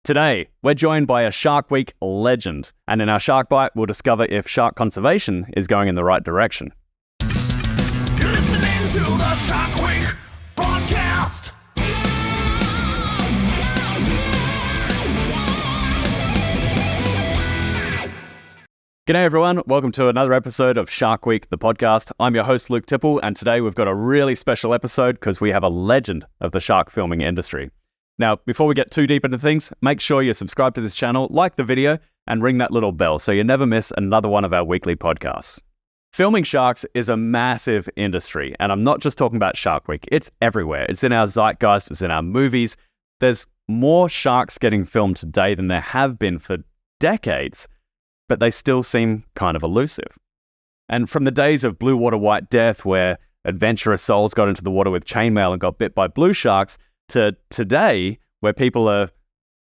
Today, we're joined by a Shark Week legend, and in our Shark Bite, we'll discover if shark conservation is going in the right direction. You're listening to the Shark Week podcast. G'day everyone, welcome to another episode of Shark Week, the podcast. I'm your host, Luke Tipple, and today we've got a really special episode because we have a legend of the shark filming industry. Now, before we get too deep into things, make sure you subscribe to this channel, like the video, and ring that little bell so you never miss another one of our weekly podcasts. Filming sharks is a massive industry, and I'm not just talking about Shark Week. It's everywhere. It's in our zeitgeist, it's in our movies. There's more sharks getting filmed today than there have been for decades, but they still seem kind of elusive. And from the days of blue water white death, where adventurous souls got into the water with chainmail and got bit by blue sharks, to today, where people are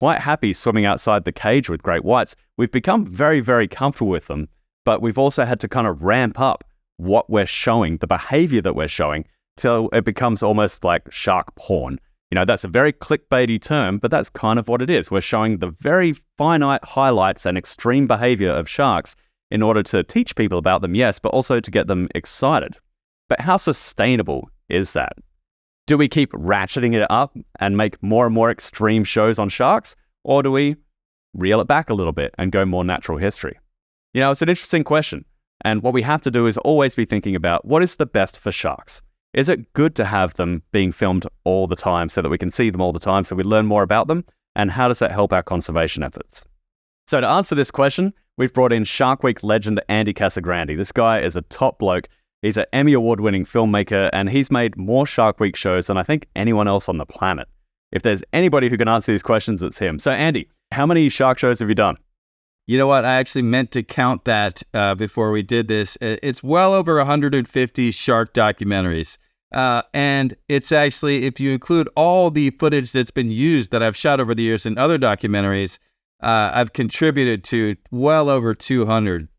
quite happy swimming outside the cage with great whites, we've become very, very comfortable with them, but we've also had to kind of ramp up what we're showing, the behavior that we're showing, till it becomes almost like shark porn. You know, that's a very clickbaity term, but that's kind of what it is. We're showing the very finite highlights and extreme behavior of sharks in order to teach people about them, yes, but also to get them excited. But how sustainable is that? Do we keep ratcheting it up and make more and more extreme shows on sharks? Or do we reel it back a little bit and go more natural history? You know, it's an interesting question. And what we have to do is always be thinking about what is the best for sharks. Is it good to have them being filmed all the time so that we can see them all the time so we learn more about them? And how does that help our conservation efforts? So to answer this question, we've brought in Shark Week legend Andy Casagrande. This guy is a top bloke. He's an Emmy-award-winning filmmaker, and he's made more Shark Week shows than I think anyone else on the planet. If there's anybody who can answer these questions, it's him. So Andy, how many shark shows have you done? You know what? I actually meant to count that before we did this. It's well over 150 shark documentaries. And it's actually, if you include all the footage that's been used that I've shot over the years in other documentaries, I've contributed to well over 200.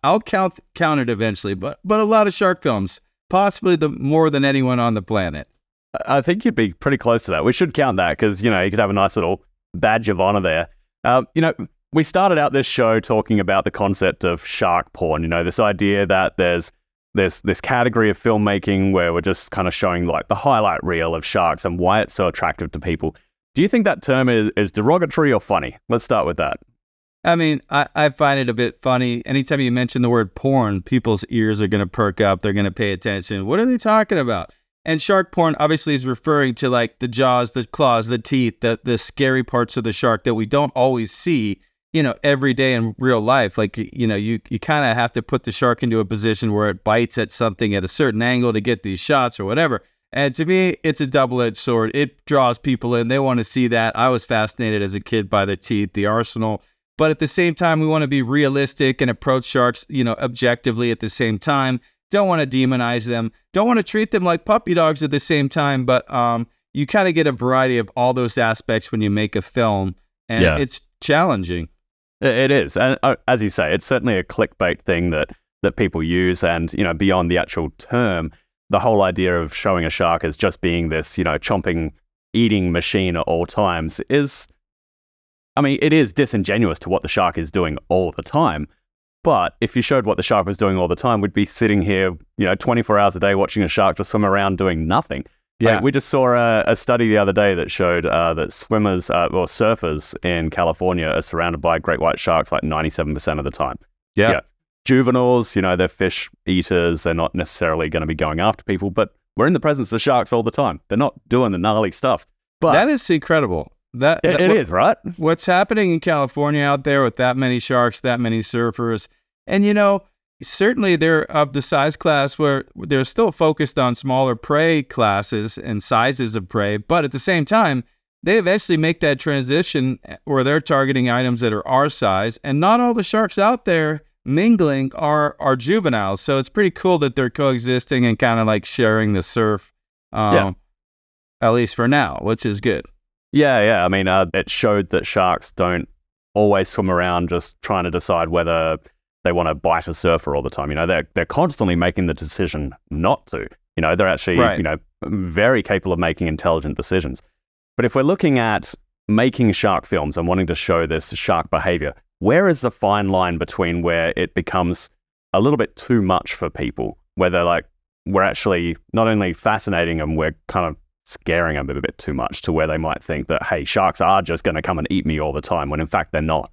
I'll count it eventually, but a lot of shark films, possibly more than anyone on the planet. I think you'd be pretty close to that. We should count that because, you know, you could have a nice little badge of honor there. We started out this show talking about the concept of shark porn, you know, this idea that there's this category of filmmaking where we're just kind of showing like the highlight reel of sharks and why it's so attractive to people. Do you think that term is derogatory or funny? Let's start with that. I mean, I find it a bit funny. Anytime you mention the word porn, people's ears are going to perk up. They're going to pay attention. What are they talking about? And shark porn obviously is referring to like the jaws, the claws, the teeth, the scary parts of the shark that we don't always see, you know, every day in real life. Like, you know, you kind of have to put the shark into a position where it bites at something at a certain angle to get these shots or whatever. And to me, it's a double-edged sword. It draws people in. They want to see that. I was fascinated as a kid by the teeth, the arsenal. But at the same time, we want to be realistic and approach sharks, you know, objectively at the same time. Don't want to demonize them. Don't want to treat them like puppy dogs at the same time. But you kind of get a variety of all those aspects when you make a film. And It's challenging. It is. And as you say, it's certainly a clickbait thing that people use. And, you know, beyond the actual term, the whole idea of showing a shark as just being this, you know, chomping, eating machine at all times it is disingenuous to what the shark is doing all the time. But if you showed what the shark was doing all the time, we'd be sitting here, you know, 24 hours a day watching a shark just swim around doing nothing. Yeah. Like, we just saw a study the other day that showed that swimmers or surfers in California are surrounded by great white sharks like 97% of the time. Yeah. Juveniles, you know, they're fish eaters. They're not necessarily going to be going after people, but we're in the presence of sharks all the time. They're not doing the gnarly stuff. But that is incredible. It is, right? What's happening in California out there with that many sharks, that many surfers, and, you know, certainly they're of the size class where they're still focused on smaller prey classes and sizes of prey, but at the same time, they eventually make that transition where they're targeting items that are our size, and not all the sharks out there mingling are juveniles. So it's pretty cool that they're coexisting and kind of like sharing the surf, at least for now, which is good. Yeah. I mean, it showed that sharks don't always swim around just trying to decide whether they want to bite a surfer all the time. You know, they're constantly making the decision not to. You know, they're actually, you know, very capable of making intelligent decisions. But if we're looking at making shark films and wanting to show this shark behavior, where is the fine line between where it becomes a little bit too much for people, where they're like, we're actually not only fascinating them, we're kind of scaring them a bit too much to where they might think that, hey, sharks are just going to come and eat me all the time, when in fact they're not.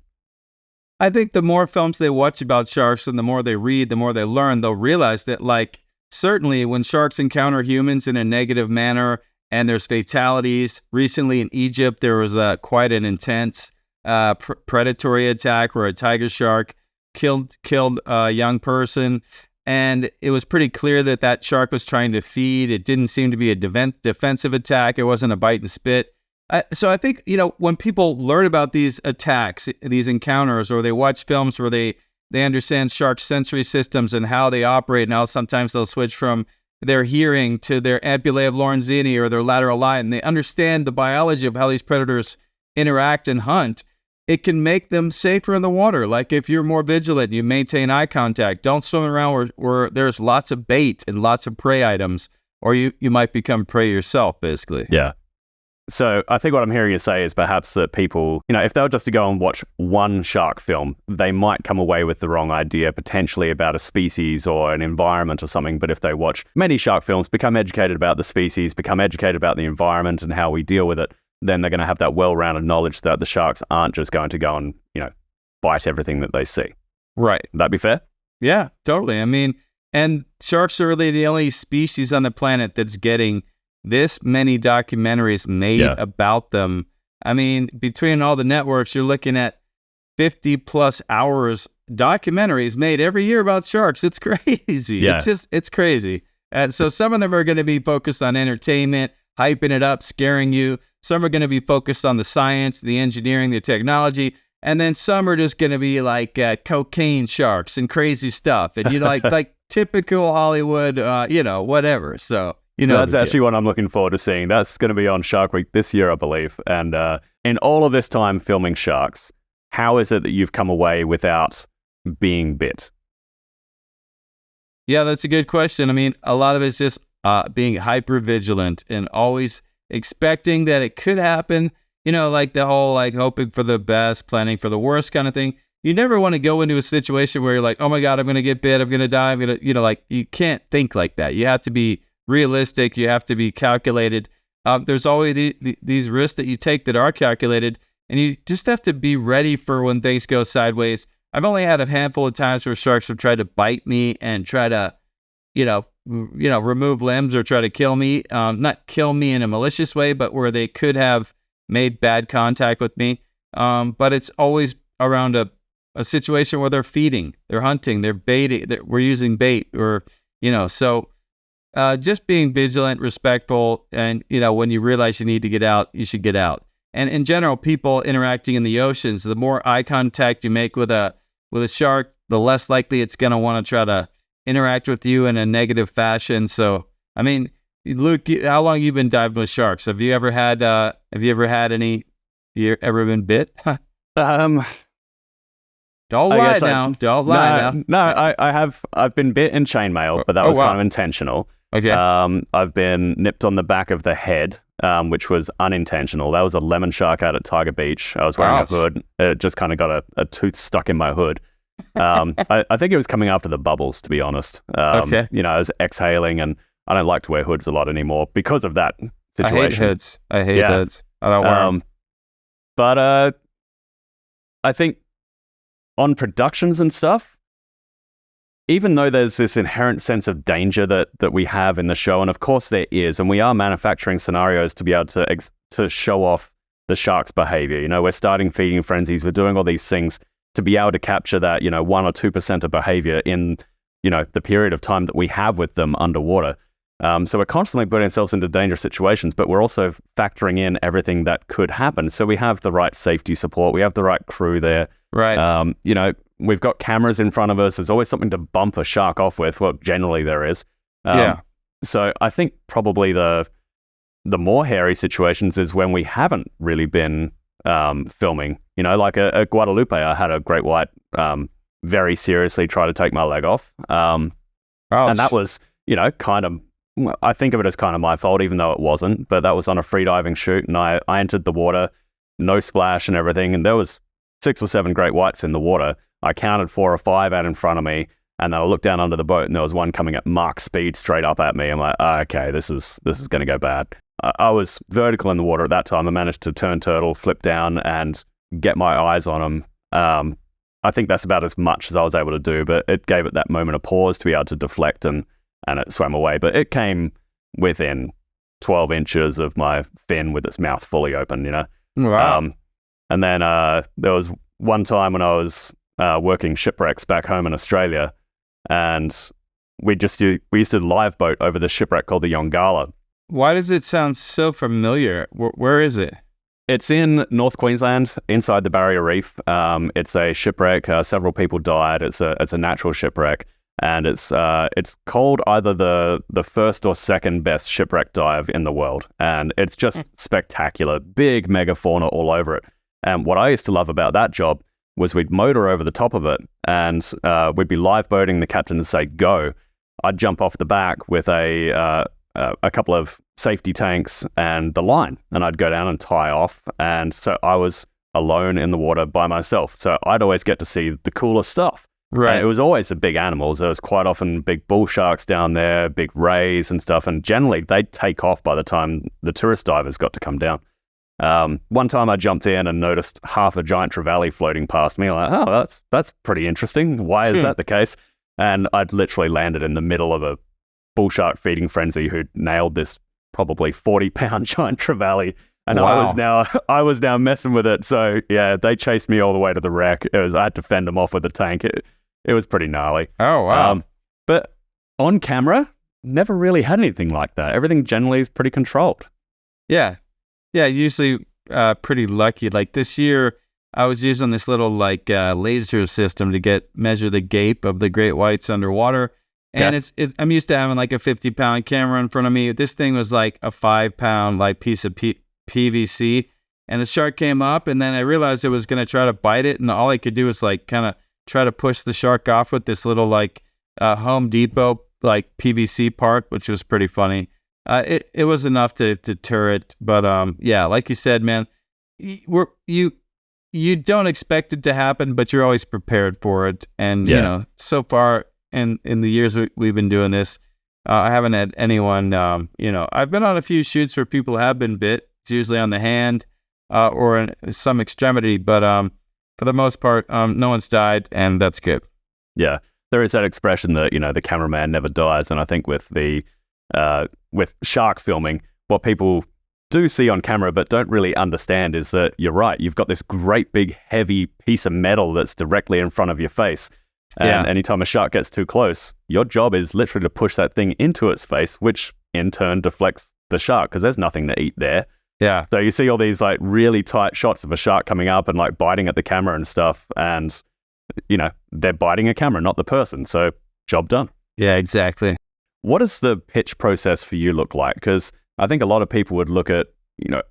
I think the more films they watch about sharks and the more they read, the more they learn, they'll realize that, like, certainly when sharks encounter humans in a negative manner and there's fatalities. Recently in Egypt, there was quite an intense predatory attack where a tiger shark killed a young person. And it was pretty clear that that shark was trying to feed. It didn't seem to be a defensive attack. It wasn't a bite and spit. So I think, when people learn about these attacks, these encounters, or they watch films where they understand shark sensory systems and how they operate, and how sometimes they'll switch from their hearing to their ampullae of Lorenzini or their lateral eye, and they understand the biology of how these predators interact and hunt, it can make them safer in the water. Like if you're more vigilant, you maintain eye contact, don't swim around where there's lots of bait and lots of prey items, or you might become prey yourself, basically. Yeah. So I think what I'm hearing you say is perhaps that people, if they were just to go and watch one shark film, they might come away with the wrong idea potentially about a species or an environment or something. But if they watch many shark films, become educated about the species, become educated about the environment and how we deal with it, then they're going to have that well-rounded knowledge that the sharks aren't just going to go and, bite everything that they see. Right. Would that be fair? Yeah, totally. I mean, and sharks are really the only species on the planet that's getting this many documentaries made about them. I mean, between all the networks, you're looking at 50 plus hours documentaries made every year about sharks. It's crazy. Yeah. It's crazy. And so some of them are going to be focused on entertainment, hyping it up, scaring you. Some are going to be focused on the science, the engineering, the technology. And then some are just going to be like cocaine sharks and crazy stuff. And, like typical Hollywood, whatever. So, that's actually what I'm looking forward to seeing. That's going to be on Shark Week this year, I believe. And in all of this time filming sharks, how is it that you've come away without being bit? Yeah, that's a good question. I mean, a lot of it's just being hyper vigilant and always expecting that it could happen. Like the whole hoping for the best, planning for the worst kind of thing. You never want to go into a situation where you're like, oh my God, I'm going to get bit, I'm going to die, I'm going to, you can't think like that. You have to be realistic, you have to be calculated. There's always these risks that you take that are calculated, and you just have to be ready for when things go sideways. I've only had a handful of times where sharks have tried to bite me and try to, remove limbs or try to kill me. Not kill me in a malicious way, but where they could have made bad contact with me. But it's always around a situation where they're feeding, they're hunting, they're baiting, we're using bait, or, so just being vigilant, respectful, and, when you realize you need to get out, you should get out. And in general, people interacting in the oceans, the more eye contact you make with a shark, the less likely it's going to want to try to interact with you in a negative fashion. So, I mean, Luke, how long have you been diving with sharks? Have you ever had any? You ever been bit? Don't lie now. Don't lie now. No, I have. I've been bit in chainmail, but that was kind of intentional. Okay. I've been nipped on the back of the head, which was unintentional. That was a lemon shark out at Tiger Beach. I was wearing a hood. It just kind of got a tooth stuck in my hood. I think it was coming after the bubbles, to be honest. Okay. I was exhaling, and I don't like to wear hoods a lot anymore because of that situation. I hate hoods. I don't wear them. But I think on productions and stuff, even though there's this inherent sense of danger that we have in the show, and of course there is, and we are manufacturing scenarios to be able to show off the shark's behavior. We're starting feeding frenzies, we're doing all these things to be able to capture that, 1 or 2% of behavior in, the period of time that we have with them underwater. So we're constantly putting ourselves into dangerous situations, but we're also factoring in everything that could happen. So we have the right safety support, we have the right crew there. Right. We've got cameras in front of us. There's always something to bump a shark off with. Well, generally there is. So I think probably the more hairy situations is when we haven't really been filming. Like a Guadalupe, I had a great white very seriously try to take my leg off. And that was, kind of, I think of it as kind of my fault, even though it wasn't. But that was on a free diving shoot, and I entered the water no splash and everything. And there was 6 or 7 great whites in the water. I counted 4 or 5 out in front of me. And then I looked down under the boat and there was one coming at Mach speed straight up at me. I'm like, okay, this is going to go bad. I was vertical in the water at that time. I managed to turn turtle, flip down, and get my eyes on him. I think that's about as much as I was able to do, but it gave it that moment of pause to be able to deflect, and it swam away. But it came within 12 inches of my fin with its mouth fully open, you know? Wow. And then there was one time when I was working shipwrecks back home in Australia, and we used to live boat over the shipwreck called the Yongala. Why does it sound so familiar? Where is it? It's in North Queensland, inside the Barrier Reef. It's a shipwreck. Several people died. It's a natural shipwreck, and it's called either the first or second best shipwreck dive in the world. And it's just spectacular, big megafauna all over it. And what I used to love about that job was we'd motor over the top of it, and we'd be live boating. The captain would say go. I'd jump off the back with a couple of safety tanks and the line, and I'd go down and tie off. And so I was alone in the water by myself. So I'd always get to see the coolest stuff. Right. And it was always the big animals. There was quite often big bull sharks down there, big rays and stuff. And generally they'd take off by the time the tourist divers got to come down. One time I jumped in and noticed half a giant trevally floating past me. Like, oh, that's pretty interesting. Why is that the case? And I'd literally landed in the middle of a bull shark feeding frenzy who'd nailed this probably 40-pound giant trevally, and Wow. I was now messing with it. So yeah, they chased me all the way to the wreck. I had to fend them off with the tank. It was pretty gnarly. Oh, wow. But on camera, never really had anything like that. Everything generally is pretty controlled. Yeah. Yeah, usually pretty lucky. Like this year, I was using this little laser system to measure the gape of the great whites underwater. And I'm used to having like a 50-pound camera in front of me. This thing was like a 5-pound piece of PVC. And the shark came up, and then I realized it was going to try to bite it. And all I could do was kind of try to push the shark off with this little Home Depot PVC part, which was pretty funny. It was enough to deter it. But yeah, like you said, man, you don't expect it to happen, but you're always prepared for it. And, so far in the years we've been doing this, I haven't had anyone, I've been on a few shoots where people have been bit. It's usually on the hand or in some extremity. But for the most part, no one's died, and that's good. Yeah. There is that expression that, the cameraman never dies. And I think with with shark filming, what people do see on camera but don't really understand is that you're right. You've got this great big heavy piece of metal that's directly in front of your face. And anytime a shark gets too close, your job is literally to push that thing into its face, which in turn deflects the shark because there's nothing to eat there. Yeah. So you see all these really tight shots of a shark coming up and biting at the camera and stuff. And, they're biting a camera, not the person. So job done. Yeah, exactly. What does the pitch process for you look like? Because I think a lot of people would look at,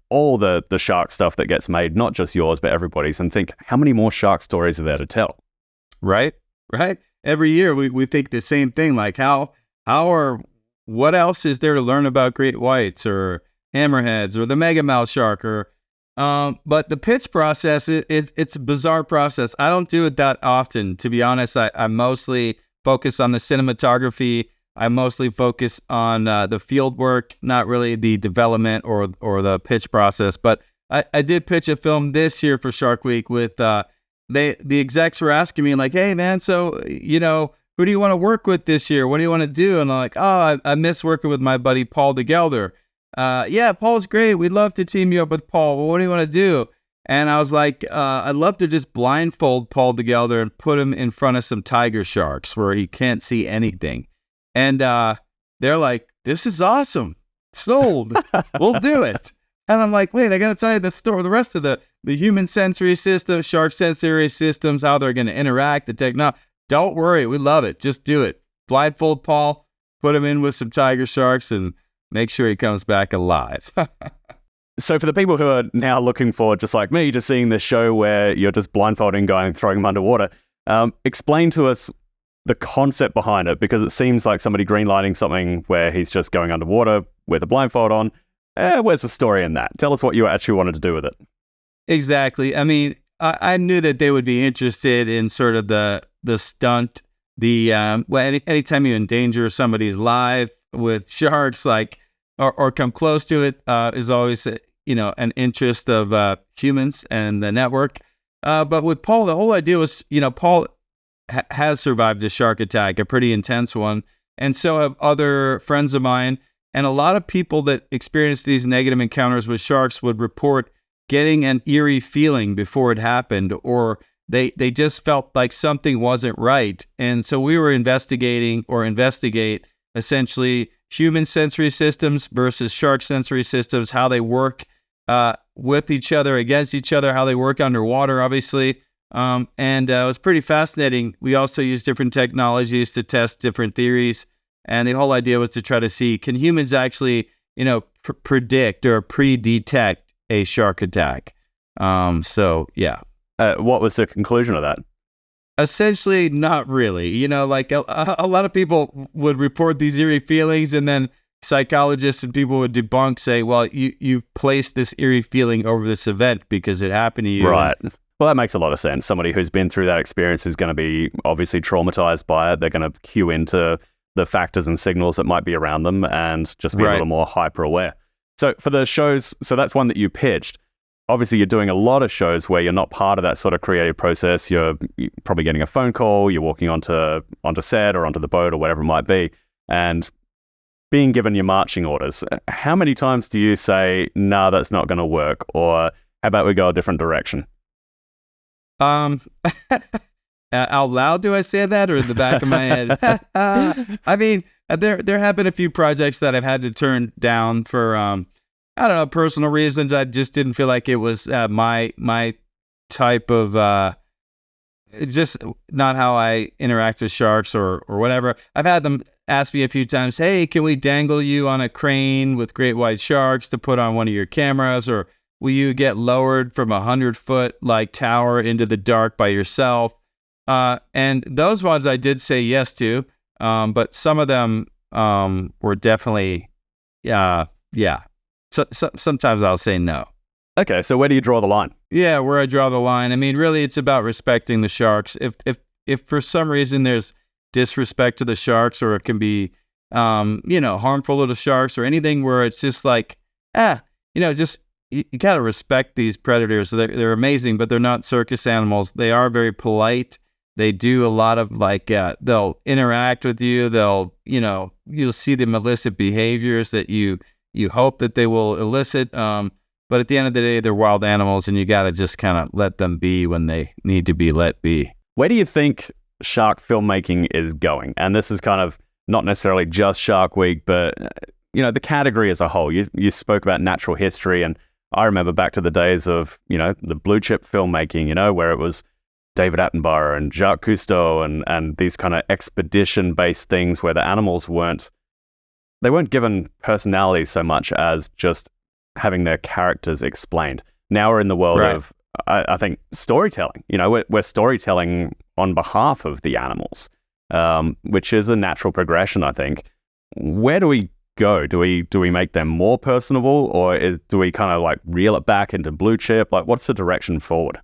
all the shark stuff that gets made, not just yours, but everybody's, and think, how many more shark stories are there to tell? Right. Every year we think the same thing, what else is there to learn about great whites or hammerheads or the megamouth shark but the pitch process, it's a bizarre process. I don't do it that often, to be honest. I mostly focus on the cinematography. I mostly focus on the field work, not really the development or the pitch process. But I did pitch a film this year for Shark Week with the execs were asking me hey man, so who do you want to work with this year? What do you want to do? And I'm like, oh, I miss working with my buddy Paul DeGelder. Yeah, Paul's great. We'd love to team you up with Paul. Well, what do you want to do? And I was like, I'd love to just blindfold Paul DeGelder and put him in front of some tiger sharks where he can't see anything. And they're like, this is awesome. Sold. We'll do it. And I'm like, wait, I got to tell you the story, the rest of the human sensory system, shark sensory systems, how they're going to interact, the technology. Don't worry. We love it. Just do it. Blindfold Paul, put him in with some tiger sharks, and make sure he comes back alive. So for the people who are now looking forward, just like me, just seeing this show where you're just blindfolding guy and throwing him underwater, explain to us the concept behind it, because it seems like somebody greenlighting something where he's just going underwater with a blindfold on. Where's the story in that? Tell us what you actually wanted to do with it. Exactly. I mean, I knew that they would be interested in sort of the stunt, anytime you endanger somebody's life with sharks, like or come close to it, is always an interest of humans and the network. But with Paul, the whole idea was, Paul has survived a shark attack, a pretty intense one, and so have other friends of mine. And a lot of people that experienced these negative encounters with sharks would report getting an eerie feeling before it happened, or they just felt like something wasn't right. And so we were investigate essentially human sensory systems versus shark sensory systems, how they work with each other, against each other, how they work underwater, obviously. And it was pretty fascinating. We also use different technologies to test different theories. And the whole idea was to try to see, can humans actually, predict or pre-detect a shark attack? So, yeah. What was the conclusion of that? Essentially, not really. Like a lot of people would report these eerie feelings, and then psychologists and people would debunk, say, well, you've placed this eerie feeling over this event because it happened to you. Right. Well, that makes a lot of sense. Somebody who's been through that experience is going to be obviously traumatized by it. They're going to cue into the factors and signals that might be around them and just be a little more hyper aware. So for the shows, so that's one that you pitched. Obviously, you're doing a lot of shows where you're not part of that sort of creative process. You're probably getting a phone call, you're walking onto set or onto the boat or whatever it might be, and being given your marching orders. How many times do you say, nah, that's not going to work? Or how about we go a different direction? Out loud, do I say that, or in the back of my head? I mean, there have been a few projects that I've had to turn down for, I don't know, personal reasons. I just didn't feel like it was my type of, it's just not how I interact with sharks or whatever. I've had them ask me a few times, hey, can we dangle you on a crane with great white sharks to put on one of your cameras, or will you get lowered from 100-foot like tower into the dark by yourself? And those ones I did say yes to, but some of them were definitely, yeah. So sometimes I'll say no. Okay, so where do you draw the line? Yeah, where I draw the line. I mean, really, it's about respecting the sharks. If for some reason there's disrespect to the sharks, or it can be, harmful to the sharks, or anything where it's just like, just you gotta respect these predators. They're amazing, but they're not circus animals. They are very polite. They do a lot of they'll interact with you. You'll see them elicit behaviors that you hope that they will elicit. But at the end of the day, they're wild animals, and you got to just kind of let them be when they need to be let be. Where do you think shark filmmaking is going? And this is kind of not necessarily just Shark Week, but the category as a whole. You spoke about natural history, and I remember back to the days of the blue chip filmmaking, where it was David Attenborough and Jacques Cousteau and these kind of expedition-based things where the animals weren't given personality so much as just having their characters explained. Now we're in the world of, I think, storytelling. We're storytelling on behalf of the animals, which is a natural progression, I think. Where do we go? Do we make them more personable, or do we kind of like reel it back into blue chip? Like, what's the direction forward?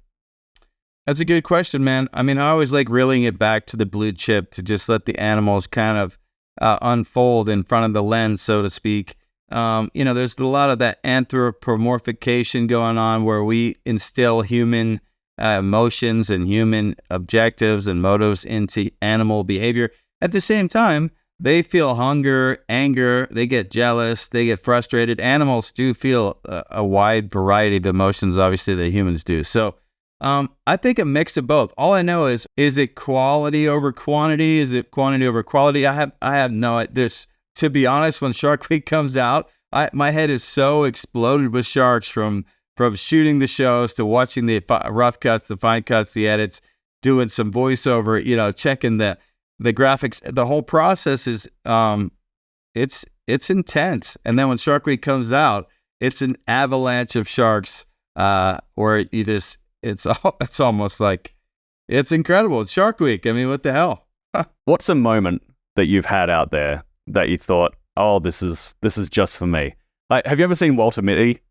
That's a good question, man. I mean, I always like reeling it back to the blue chip to just let the animals kind of unfold in front of the lens, so to speak. There's a lot of that anthropomorphication going on where we instill human emotions and human objectives and motives into animal behavior. At the same time, they feel hunger, anger, they get jealous, they get frustrated. Animals do feel a wide variety of emotions, obviously, that humans do. So I think a mix of both. All I know is it quality over quantity? Is it quantity over quality? I have no idea. To be honest, when Shark Week comes out, my head is so exploded with sharks from shooting the shows to watching the rough cuts, the fine cuts, the edits, doing some voiceover, checking the graphics. The whole process is it's intense. And then when Shark Week comes out, it's an avalanche of sharks where it's almost like it's incredible. It's Shark Week. I mean, what the hell? What's a moment that you've had out there that you thought, oh, this is just for me? Like, have you ever seen Walter Mitty,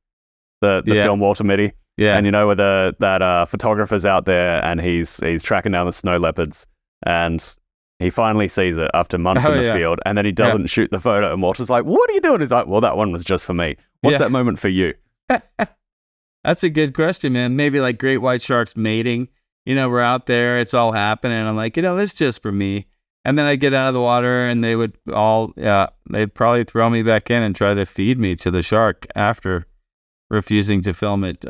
the film Walter Mitty? Yeah. And where that photographer's out there and he's tracking down the snow leopards, and he finally sees it after months in the field, and then he doesn't shoot the photo, and Walter's like, "What are you doing?" He's like, "Well, that one was just for me." What's that moment for you? That's a good question, man. Maybe like great white sharks mating. We're out there, it's all happening. I'm like, this is just for me. And then I get out of the water, and they would they'd probably throw me back in and try to feed me to the shark after refusing to film it.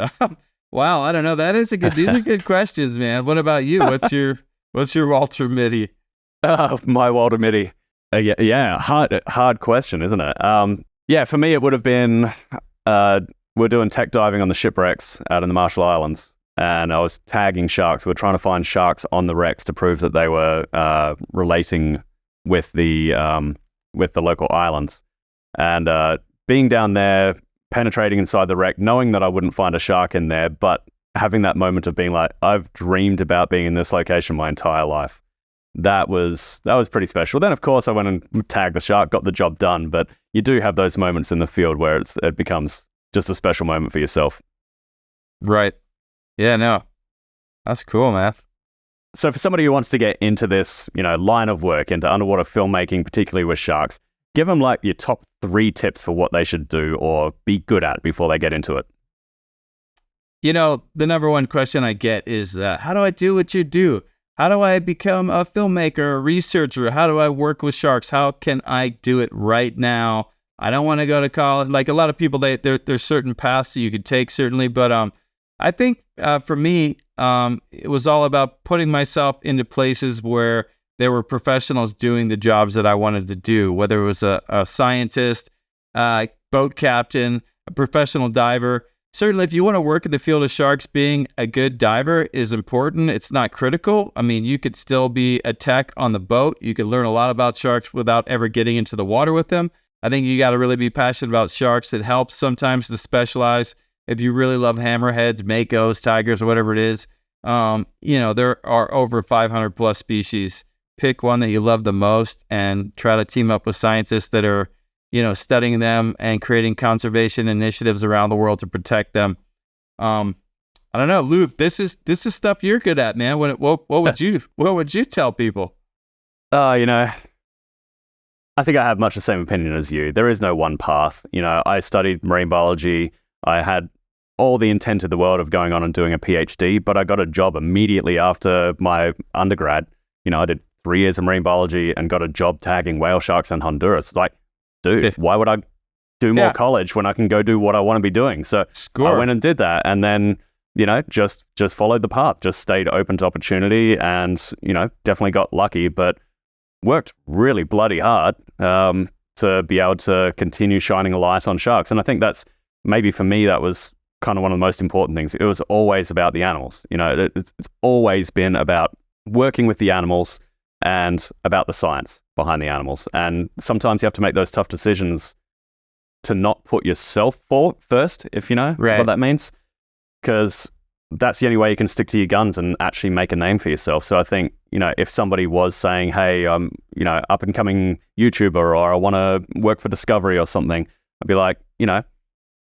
Wow, I don't know. These are good questions, man. What about you? What's your Walter Mitty? My Walter Mitty. Hard question, isn't it? For me, it would have been we're doing tech diving on the shipwrecks out in the Marshall Islands, and I was tagging sharks. We're trying to find sharks on the wrecks to prove that they were relating with the local islands. And being down there, penetrating inside the wreck, knowing that I wouldn't find a shark in there, but having that moment of being like, I've dreamed about being in this location my entire life. That was pretty special. Then, of course, I went and tagged the shark, got the job done. But you do have those moments in the field where it becomes just a special moment for yourself. Right. Yeah, no. That's cool, man. So for somebody who wants to get into this, line of work, into underwater filmmaking, particularly with sharks, give them like your top 3 tips for what they should do or be good at before they get into it. The number one question I get is, how do I do what you do? How do I become a filmmaker, a researcher? How do I work with sharks? How can I do it right now? I don't want to go to college. Like a lot of people, there's certain paths that you could take, certainly. But I think for me, it was all about putting myself into places where there were professionals doing the jobs that I wanted to do, whether it was a scientist, boat captain, a professional diver. Certainly, if you want to work in the field of sharks, being a good diver is important. It's not critical. I mean, you could still be a tech on the boat. You could learn a lot about sharks without ever getting into the water with them. I think you got to really be passionate about sharks. It helps sometimes to specialize. If you really love hammerheads, makos, tigers, or whatever it is, there are over 500 plus species. Pick one that you love the most and try to team up with scientists that are studying them and creating conservation initiatives around the world to protect them. I don't know, Luke. This is stuff you're good at, man. What would you tell people? I think I have much the same opinion as you. There is no one path. I studied marine biology. I had all the intent of the world of going on and doing a PhD, but I got a job immediately after my undergrad. I did 3 years of marine biology and got a job tagging whale sharks in Honduras. It's like, dude, why would I do more college when I can go do what I want to be doing? So I went and did that, and then just followed the path, just stayed open to opportunity, and definitely got lucky, but worked really bloody hard to be able to continue shining a light on sharks. And I think that's maybe for me, that was kind of one of the most important things. It was always about the animals. It's always been about working with the animals and about the science behind the animals. And sometimes you have to make those tough decisions to not put yourself first, if you know what that means. Because that's the only way you can stick to your guns and actually make a name for yourself. So I think, if somebody was saying, hey, I'm, up and coming YouTuber, or I want to work for Discovery or something, I'd be like,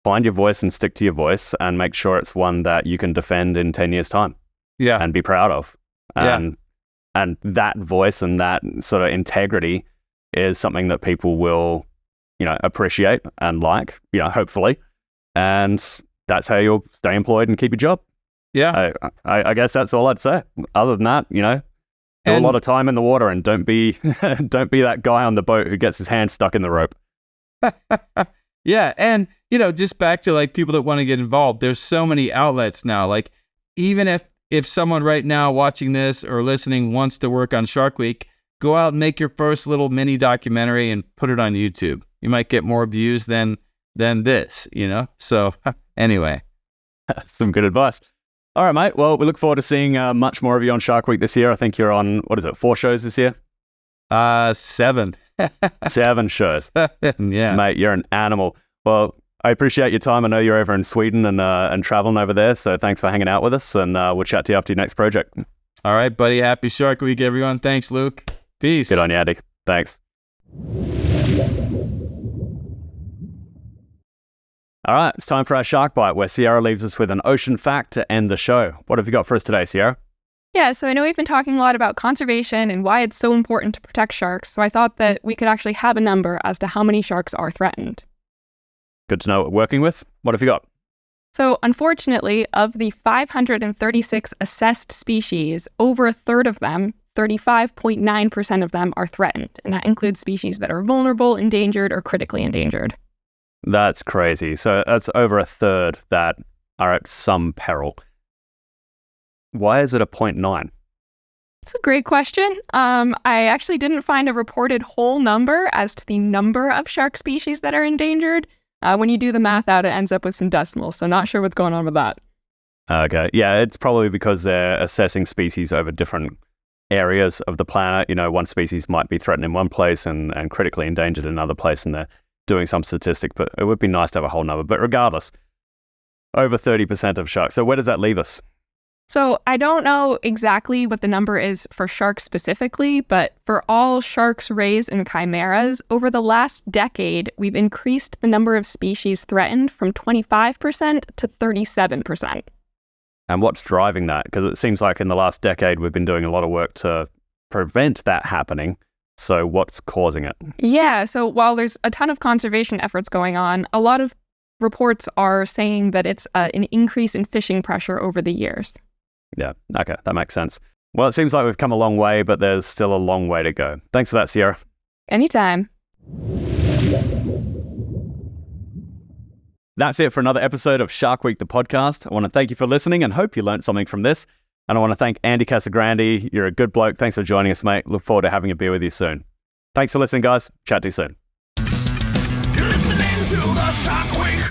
find your voice and stick to your voice and make sure it's one that you can defend in 10 years' time. Yeah. And be proud of. And that voice and that sort of integrity is something that people will, appreciate and like, hopefully. And that's how you'll stay employed and keep your job. Yeah. I guess that's all I'd say. Other than that, do a lot of time in the water and don't be that guy on the boat who gets his hand stuck in the rope. Yeah. And, just back to like people that want to get involved, there's so many outlets now. Like even if someone right now watching this or listening wants to work on Shark Week, go out and make your first little mini documentary and put it on YouTube. You might get more views than this, So anyway. Some good advice. All right, mate. Well, we look forward to seeing much more of you on Shark Week this year. I think you're on, 4 shows this year? 7. 7 shows. Yeah. Mate, you're an animal. Well, I appreciate your time. I know you're over in Sweden and traveling over there, so thanks for hanging out with us, and we'll chat to you after your next project. All right, buddy. Happy Shark Week, everyone. Thanks, Luke. Peace. Good on you, Andy. Thanks. All right, it's time for our Shark Bite, where Sierra leaves us with an ocean fact to end the show. What have you got for us today, Sierra? Yeah, so I know we've been talking a lot about conservation and why it's so important to protect sharks, so I thought that we could actually have a number as to how many sharks are threatened. Good to know what we're working with. What have you got? So unfortunately, of the 536 assessed species, over a third of them, 35.9% of them, are threatened, and that includes species that are vulnerable, endangered, or critically endangered. That's crazy. So that's over a third that are at some peril. Why is it a 0.9? It's a great question. I actually didn't find a reported whole number as to the number of shark species that are endangered. When you do the math out, it ends up with some decimals, so not sure what's going on with that. Okay. Yeah, it's probably because they're assessing species over different areas of the planet. You know, one species might be threatened in one place and critically endangered in another place, and they're doing some statistic, but it would be nice to have a whole number. But regardless, over 30% of sharks. So where does that leave us? So I don't know exactly what the number is for sharks specifically, but for all sharks, rays, and chimeras, over the last decade, we've increased the number of species threatened from 25% to 37%. And what's driving that? Because it seems like in the last decade, we've been doing a lot of work to prevent that happening. So what's causing it? Yeah, so while there's a ton of conservation efforts going on, a lot of reports are saying that it's an increase in fishing pressure over the years. Yeah, okay, that makes sense. Well, it seems like we've come a long way, but there's still a long way to go. Thanks for that, Sierra. Anytime. That's it for another episode of Shark Week, the podcast. I want to thank you for listening and hope you learned something from this. And I want to thank Andy Casagrande. You're a good bloke. Thanks for joining us, mate. Look forward to having a beer with you soon. Thanks for listening, guys. Chat to you soon. You're listening to the Shark Week